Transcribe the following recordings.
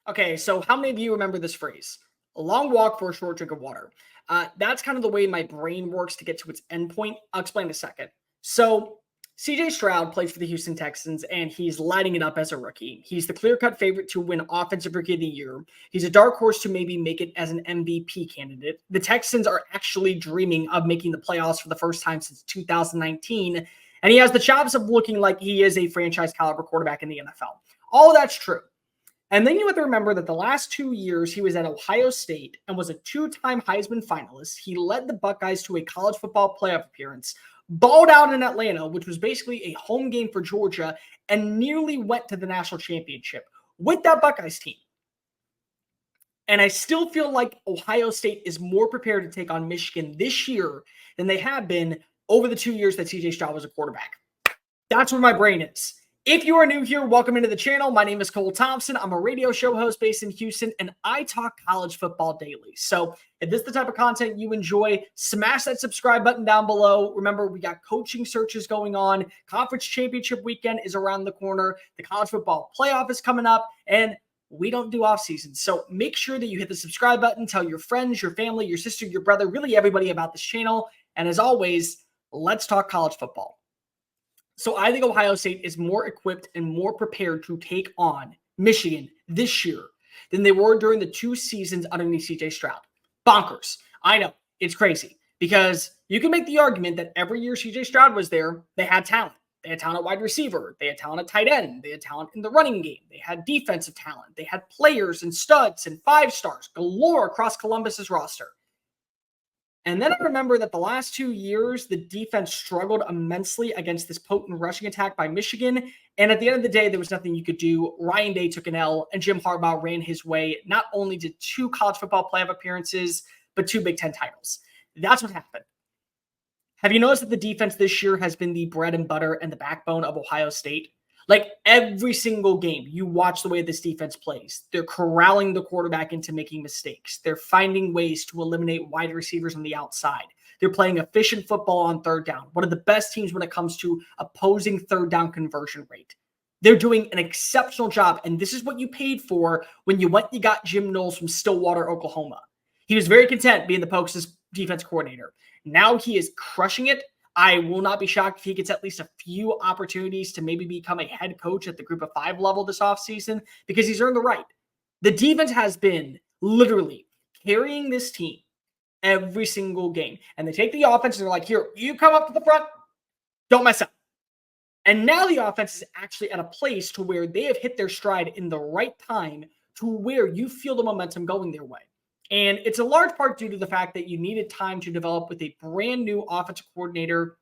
Okay, so how many of you remember this phrase? A long walk for a short drink of water. That's kind of the way my brain works to get to its endpoint. I'll explain in a second. So, CJ Stroud plays for the Houston Texans, and he's lighting it up as a rookie. He's the clear cut favorite to win Offensive Rookie of the Year. He's a dark horse to maybe make it as an MVP candidate. The Texans are actually dreaming of making the playoffs for the first time since 2019, and he has the chops of looking like he is a franchise caliber quarterback in the NFL. All of that's true. And then you have to remember that the last 2 years he was at Ohio State and was a two-time Heisman finalist. He led the Buckeyes to a college football playoff appearance, balled out in Atlanta, which was basically a home game for Georgia, and nearly went to the national championship with that Buckeyes team. And I still feel like Ohio State is more prepared to take on Michigan this year than they have been over the 2 years that CJ Stroud was a quarterback. That's where my brain is. If you are new here, welcome into the channel. My name is Cole Thompson. I'm a radio show host based in Houston, and I talk college football daily. So if this is the type of content you enjoy, smash that subscribe button down below. Remember, we got coaching searches going on. Conference championship weekend is around the corner. The college football playoff is coming up, and we don't do off season. So make sure that you hit the subscribe button. Tell your friends, your family, your sister, your brother, really everybody about this channel. And as always, let's talk college football. So I think Ohio State is more equipped and more prepared to take on Michigan this year than they were during the 2 seasons underneath CJ Stroud. Bonkers. I know. It's crazy because you can make the argument that every year CJ Stroud was there, they had talent. They had talent at wide receiver. They had talent at tight end. They had talent in the running game. They had defensive talent. They had players and studs and 5-stars galore across Columbus's roster. And then I remember that the last 2 years, the defense struggled immensely against this potent rushing attack by Michigan. And at the end of the day, there was nothing you could do. Ryan Day took an L, and Jim Harbaugh ran his way not only to 2 college football playoff appearances, but 2 Big Ten titles. That's what happened. Have you noticed that the defense this year has been the bread and butter and the backbone of Ohio State? Like every single game, you watch the way this defense plays. They're corralling the quarterback into making mistakes. They're finding ways to eliminate wide receivers on the outside. They're playing efficient football on third down. One of the best teams when it comes to opposing third down conversion rate. They're doing an exceptional job, and this is what you paid for when you went and you got Jim Knowles from Stillwater, Oklahoma. He was very content being the Pokes' defense coordinator. Now he is crushing it. I will not be shocked if he gets at least a few opportunities to maybe become a head coach at the group of 5 level this offseason because he's earned the right. The defense has been literally carrying this team every single game. And they take the offense and they're like, here, you come up to the front, don't mess up. And now the offense is actually at a place to where they have hit their stride in the right time to where you feel the momentum going their way. And it's a large part due to the fact that you needed time to develop with a brand new offensive coordinator,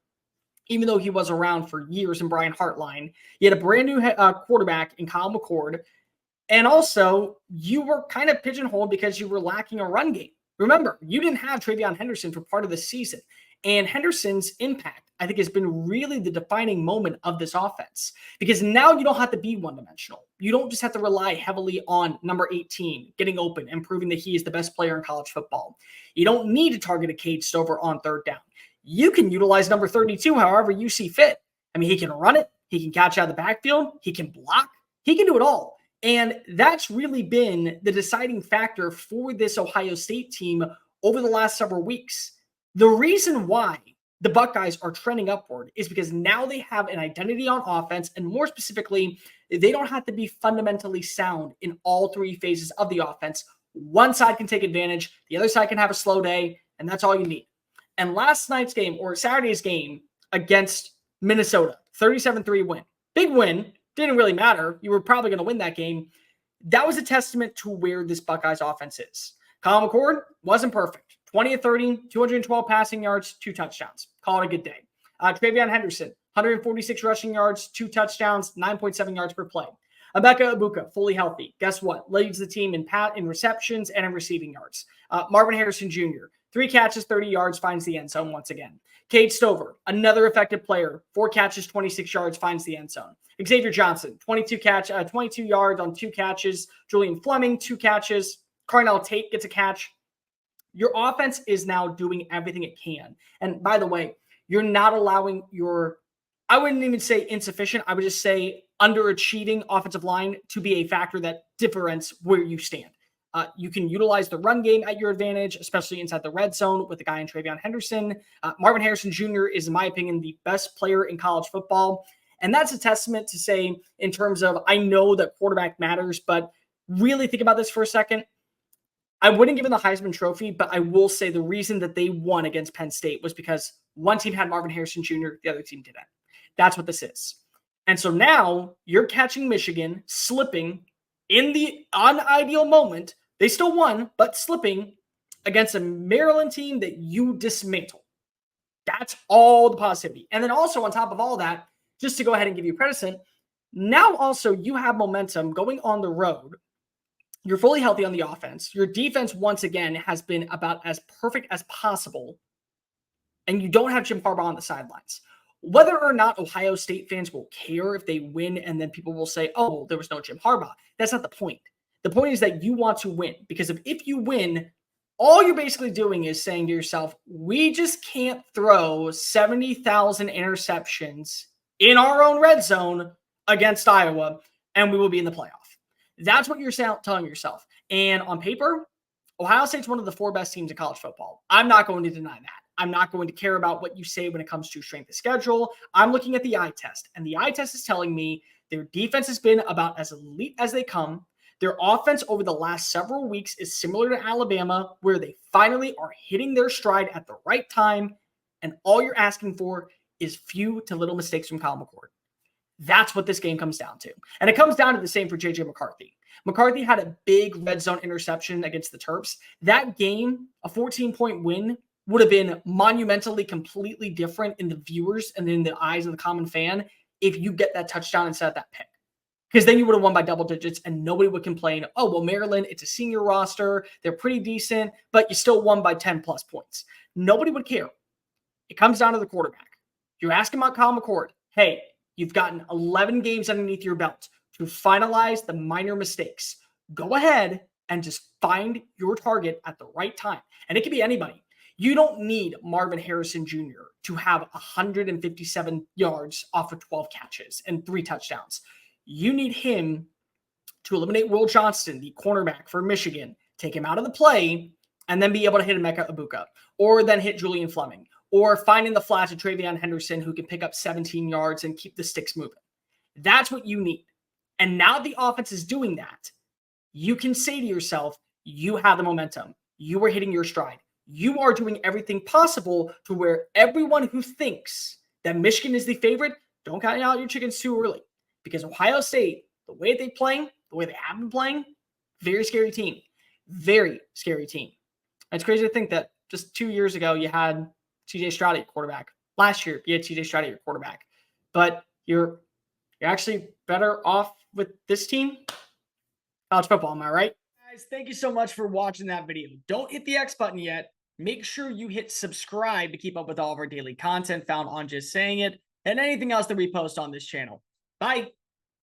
even though he was around for years in Brian Hartline. You had a brand new quarterback in Kyle McCord. And also, you were kind of pigeonholed because you were lacking a run game. Remember, you didn't have Travion Henderson for part of the season. And Henderson's impact, I think, has been really the defining moment of this offense. Because now you don't have to be one-dimensional. You don't just have to rely heavily on number 18 getting open and proving that he is the best player in college football. You don't need to target a Cade Stover on third down. You can utilize number 32 however you see fit. I mean, he can run it. He can catch out of the backfield. He can block. He can do it all. And that's really been the deciding factor for this Ohio State team over the last several weeks. The reason why the Buckeyes are trending upward is because now they have an identity on offense, and more specifically, they don't have to be fundamentally sound in all 3 phases of the offense. One side can take advantage, the other side can have a slow day, and that's all you need. And last night's game, or Saturday's game against Minnesota, 37-3 win. Big win, didn't really matter. You were probably going to win that game. That was a testament to where this Buckeyes offense is. Kyle McCord wasn't perfect. 20 of 30, 212 passing yards, 2 touchdowns. Call it a good day. Travion Henderson, 146 rushing yards, 2 touchdowns, 9.7 yards per play. Emeka Egbuka, fully healthy. Guess what? Leads the team in receptions and in receiving yards. Marvin Harrison Jr., 3 catches, 30 yards, finds the end zone once again. Cade Stover, another effective player, 4 catches, 26 yards, finds the end zone. Xavier Johnson, 22 yards on 2 catches. Julian Fleming, 2 catches. Carnell Tate gets a catch. Your offense is now doing everything it can. And by the way, you're not allowing your, I wouldn't even say insufficient, I would just say underachieving offensive line to be a factor that difference where you stand. You can utilize the run game at your advantage, especially inside the red zone with the guy in Travion Henderson. Marvin Harrison Jr. is, in my opinion, the best player in college football. And that's a testament to say, in terms of, I know that quarterback matters, but really think about this for a second. I wouldn't give him the Heisman Trophy, but I will say the reason that they won against Penn State was because one team had Marvin Harrison Jr., the other team didn't. That's what this is. And so now you're catching Michigan slipping in the unideal moment. They still won, but slipping against a Maryland team that you dismantle. That's all the positivity. And then also on top of all that, just to go ahead and give you precedent, now also you have momentum going on the road. You're fully healthy on the offense. Your defense, once again, has been about as perfect as possible. And you don't have Jim Harbaugh on the sidelines. Whether or not Ohio State fans will care if they win and then people will say, oh, well, there was no Jim Harbaugh. That's not the point. The point is that you want to win. Because if you win, all you're basically doing is saying to yourself, we just can't throw 70,000 interceptions in our own red zone against Iowa, and we will be in the playoff. That's what you're telling yourself. And on paper, Ohio State's one of the 4 best teams in college football. I'm not going to deny that. I'm not going to care about what you say when it comes to strength of schedule. I'm looking at the eye test, and the eye test is telling me their defense has been about as elite as they come. Their offense over the last several weeks is similar to Alabama, where they finally are hitting their stride at the right time, and all you're asking for is few to little mistakes from Kyle McCord. That's what this game comes down to. And it comes down to the same for J.J. McCarthy. McCarthy had a big red zone interception against the Terps. That game, a 14-point win, would have been monumentally completely different in the viewers and in the eyes of the common fan if you get that touchdown instead of that pick. Because then you would have won by double digits and nobody would complain, oh, well, Maryland, it's a senior roster. They're pretty decent, but you still won by 10-plus points. Nobody would care. It comes down to the quarterback. You're asking about Kyle McCord. Hey, you've gotten 11 games underneath your belt to finalize the minor mistakes. Go ahead and just find your target at the right time. And it could be anybody. You don't need Marvin Harrison Jr. to have 157 yards off of 12 catches and 3 touchdowns. You need him to eliminate Will Johnston, the cornerback for Michigan, take him out of the play, and then be able to hit Emeka Egbuka, or then hit Julian Fleming, or find in the flat to Travion Henderson, who can pick up 17 yards and keep the sticks moving. That's what you need. And now the offense is doing that. You can say to yourself, you have the momentum. You are hitting your stride. You are doing everything possible to where everyone who thinks that Michigan is the favorite, don't count out your chickens too early. Because Ohio State, the way they play, the way they have been playing, very scary team. Very scary team. And it's crazy to think that just 2 years ago, you had CJ Stroud at your quarterback. Last year, you had CJ Stroud at your quarterback. But you're actually better off with this team. College football, am I right? Guys, thank you so much for watching that video. Don't hit the X button yet. Make sure you hit subscribe to keep up with all of our daily content found on Just Saying It and anything else that we post on this channel. Bye.